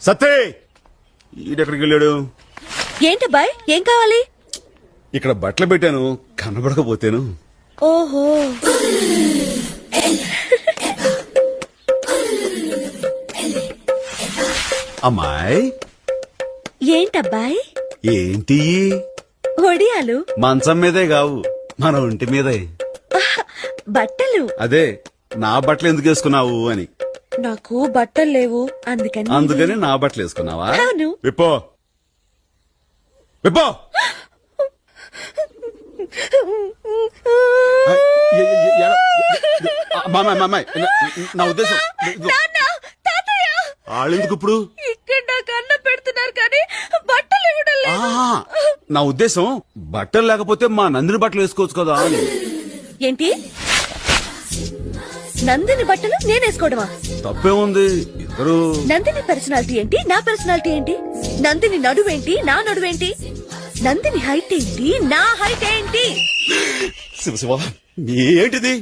సత్తే ఈడెక్కడికి వెళ్ళాడు? ఏంటబ్బాయ్, ఏం కావాలి? ఇక్కడ బట్టలు పెట్టాను, కనబడకపోతేను. ఓహో, అమ్మాయి ఏంటబ్బాయ్? ఏంటి? ఒడియాలు. మంచం మీదే కావు, మన ఒంటి మీదే. బట్టలు. అదే నా బట్టలు ఎందుకు వేసుకున్నావు అని. నాకు బట్టలు లేవు, అందుకని నా బట్టలు వేసుకున్నావా? అవును. విప్పో విప్పో. నా ఉద్దేశం వాళ్ళెందుకు ఇప్పుడు ఇక్కడ నాకు అన్నం పెడుతున్నారు కానీ బట్టలు ఇవ్వడం లేదు. నా ఉద్దేశం బట్టలు లేకపోతే మా నందిని బట్టలు వేసుకోవచ్చు కదా అని. ఏంటి, నందిని బట్టలు నేనేసుకోవడమా? తప్పే ఉంది. ఇద్దరు నందిని పర్సనాలిటీ ఏంటి, నా పర్సనాలిటీ ఏంటి? నందిని నడువేంటి, నా నడువేంటి? నందిని హైట్ ఏంటి, నా హైట్ ఏంటి? శివ శివ ఏంటిది?